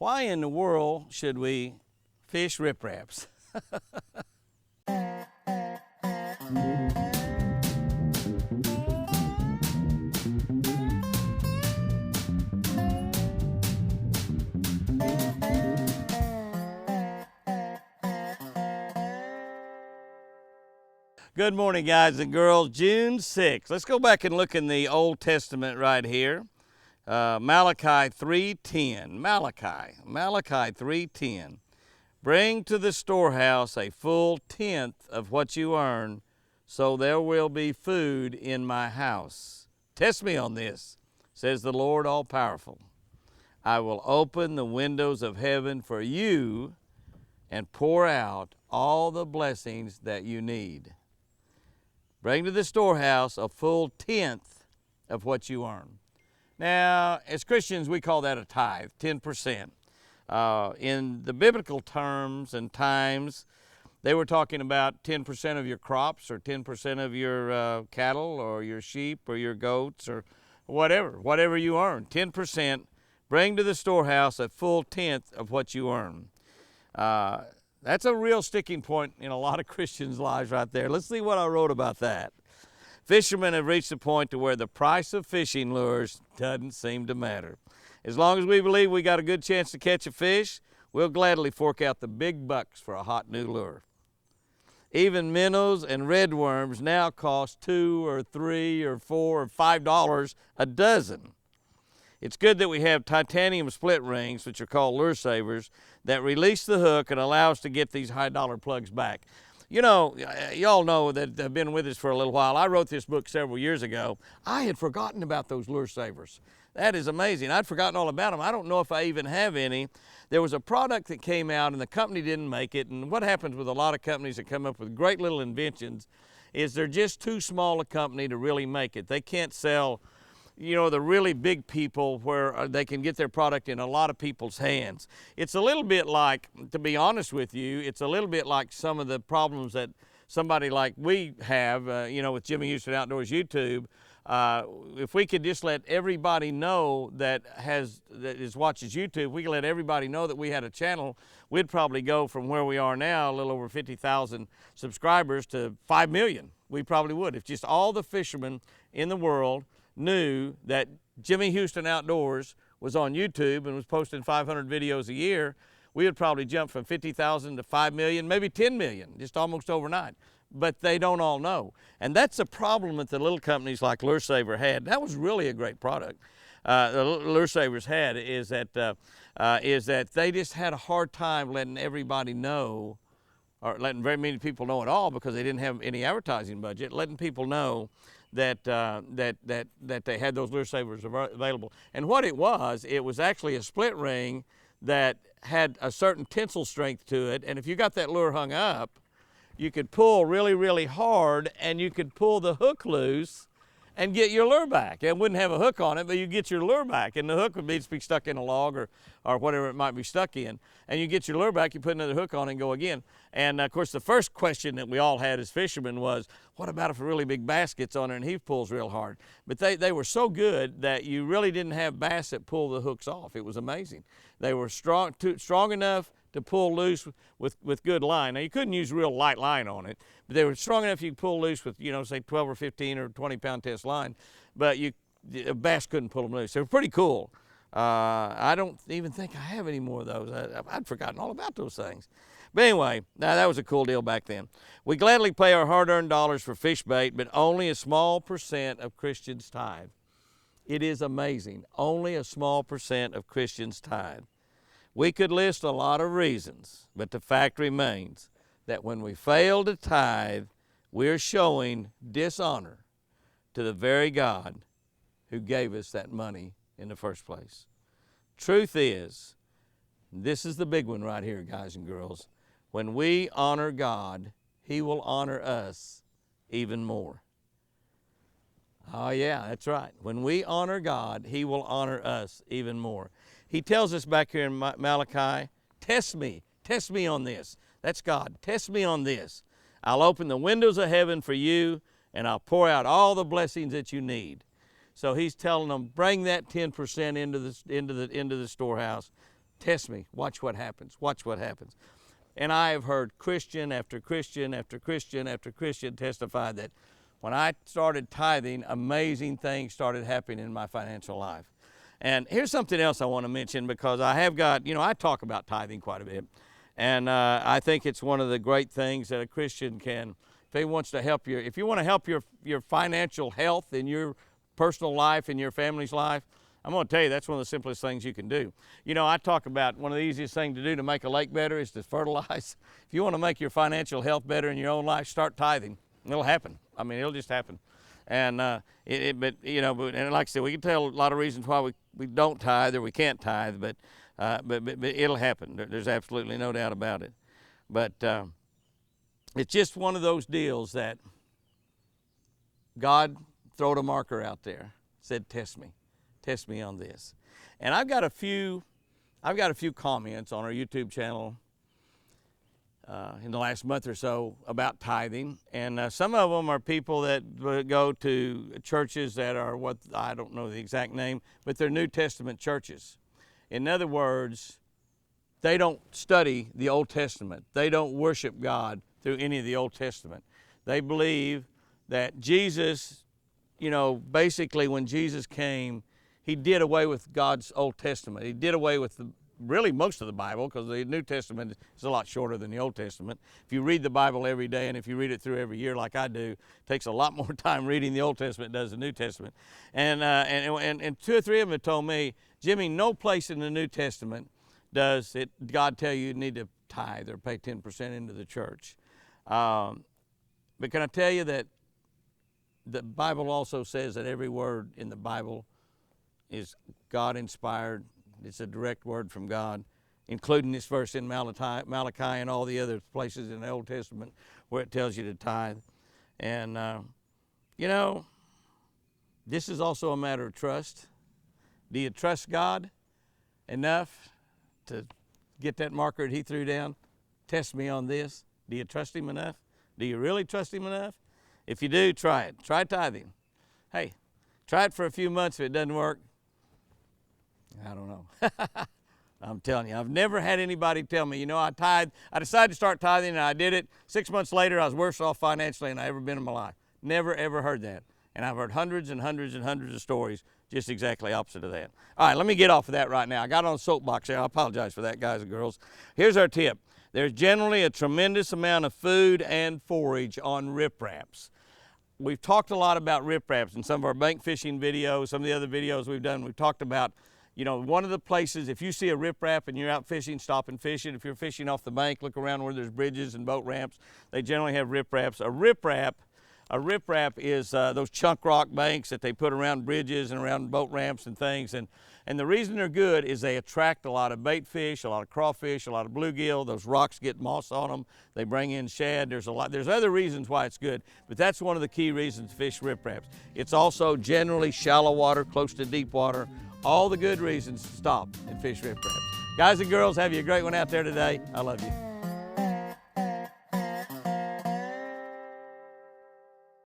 Why in the world should we fish ripraps? Good morning, guys and girls. June 6th. Let's go back and look in the Old Testament right here. Malachi 3:10. Malachi 3:10. Bring to the storehouse a full tenth of what you earn, so there will be food in my house. Test me on this, says the Lord all-powerful. I will open the windows of heaven for you and pour out all the blessings that you need. Bring to the storehouse a full tenth of what you earn. Now, as Christians, we call that a tithe, 10%. In the biblical terms and times, they were talking about 10% of your crops or 10% of your cattle or your sheep or your goats or whatever you earn. 10%, bring to the storehouse a full tenth of what you earn. That's a real sticking point in a lot of Christians' lives right there. Let's see what I wrote about that. Fishermen have reached a point to where the price of fishing lures doesn't seem to matter. As long as we believe we got a good chance to catch a fish, we'll gladly fork out the big bucks for a hot new lure. Even minnows and redworms now cost $2 or $3 or $4 or $5 a dozen. It's good that we have titanium split rings, which are called lure savers, that release the hook and allow us to get these high dollar plugs back. You know, y'all know that have been with us for a little while. I wrote this book several years ago. I had forgotten about those lure savers. That is amazing. I'd forgotten all about them. I don't know if I even have any. There was a product that came out and the company didn't make it. And what happens with a lot of companies that come up with great little inventions is they're just too small a company to really make it. They can't sell, you know, the really big people where they can get their product in a lot of people's hands. It's a little bit like, to be honest with you, it's a little bit like some of the problems that somebody like we have, you know, with Jimmy Houston Outdoors YouTube. If we could just let everybody know that watches YouTube, we could let everybody know that we had a channel, we'd probably go from where we are now, a little over 50,000 subscribers, to 5 million. We probably would. If just all the fishermen in the world knew that Jimmy Houston Outdoors was on YouTube and was posting 500 videos a year, we would probably jump from 50,000 to 5 million, maybe 10 million, just almost overnight. But they don't all know. And that's a problem that the little companies like Lure Saver had. That was really a great product. The Lure Savers had is that they just had a hard time letting everybody know, or letting very many people know at all, because they didn't have any advertising budget, letting people know that they had those lure savers available. And what it was actually a split ring that had a certain tensile strength to it, and if you got that lure hung up, you could pull really, really hard, and you could pull the hook loose and get your lure back. It wouldn't have a hook on it, but you get your lure back, and the hook would be stuck in a log or whatever it might be stuck in. And you get your lure back, you put another hook on and go again. And of course, the first question that we all had as fishermen was, what about if a really big bass gets on it and he pulls real hard? But they were so good that you really didn't have bass that pull the hooks off. It was amazing. They were strong enough to pull loose with good line. Now, you couldn't use real light line on it, but they were strong enough you could pull loose with, you know, say 12 or 15 or 20-pound test line, but a bass couldn't pull them loose. They were pretty cool. I don't even think I have any more of those. I'd forgotten all about those things. But anyway, now that was a cool deal back then. We gladly pay our hard-earned dollars for fish bait, but only a small percent of Christians tithe. It is amazing. Only a small percent of Christians tithe. We could list a lot of reasons, but the fact remains that when we fail to tithe, we're showing dishonor to the very God who gave us that money in the first place. Truth is, this is the big one right here, guys and girls, when we honor God, He will honor us even more. Oh yeah, that's right. When we honor God, He will honor us even more. He tells us back here in Malachi, test me on this. That's God. Test me on this. I'll open the windows of heaven for you, and I'll pour out all the blessings that you need. So He's telling them, bring that 10% into the storehouse. Test me. Watch what happens. Watch what happens. And I have heard Christian after Christian after Christian after Christian testify that when I started tithing, amazing things started happening in my financial life. And here's something else I want to mention, because I have got, I talk about tithing quite a bit. And I think it's one of the great things that a Christian can, if he wants to help you, if you want to help your financial health in your personal life, in your family's life, I'm going to tell you that's one of the simplest things you can do. I talk about one of the easiest things to do to make a lake better is to fertilize. If you want to make your financial health better in your own life, start tithing. It'll happen. I mean, it'll just happen. And but and like I said, we can tell a lot of reasons why we don't tithe or we can't tithe, but it'll happen. There's absolutely no doubt about it. But it's just one of those deals that God throwed a marker out there, said, test me on this. And I've got a few comments on our YouTube channel in the last month or so about tithing, and some of them are people that go to churches that are what, I don't know the exact name, but they're New Testament churches. In other words, they don't study the Old Testament. They don't worship God through any of the Old Testament. They believe that Jesus, basically when Jesus came, he did away with God's Old Testament. He did away with really most of the Bible, because the New Testament is a lot shorter than the Old Testament. If you read the Bible every day, and if you read it through every year like I do, it takes a lot more time reading the Old Testament than it does the New Testament. And two or three of them have told me, Jimmy, no place in the New Testament does God tell you need to tithe or pay 10% into the church. But can I tell you that the Bible also says that every word in the Bible is God-inspired. It's a direct word from God, including this verse in Malachi and all the other places in the Old Testament where it tells you to tithe. And, this is also a matter of trust. Do you trust God enough to get that marker that he threw down? Test me on this. Do you trust him enough? Do you really trust him enough? If you do, try it. Try tithing. Hey, try it for a few months. If it doesn't work, I don't know. I'm telling you, I've never had anybody tell me, I tithe. I decided to start tithing, and I did it. 6 months later, I was worse off financially than I ever been in my life. Never, ever heard that. And I've heard hundreds and hundreds and hundreds of stories just exactly opposite of that. All right, let me get off of that right now. I got on a soapbox there. I apologize for that, guys and girls. Here's our tip. There's generally a tremendous amount of food and forage on ripraps. We've talked a lot about ripraps in some of our bank fishing videos, some of the other videos we've done. We've talked about, one of the places, if you see a riprap and you're out fishing, stop and fish it. If you're fishing off the bank, look around where there's bridges and boat ramps. They generally have ripraps. A riprap is those chunk rock banks that they put around bridges and around boat ramps and things. And the reason they're good is they attract a lot of bait fish, a lot of crawfish, a lot of bluegill. Those rocks get moss on them. They bring in shad. There's other reasons why it's good, but that's one of the key reasons to fish ripraps. It's also generally shallow water, close to deep water. All the good reasons to stop and fish ripraps. Guys and girls, have you a great one out there today. I love you.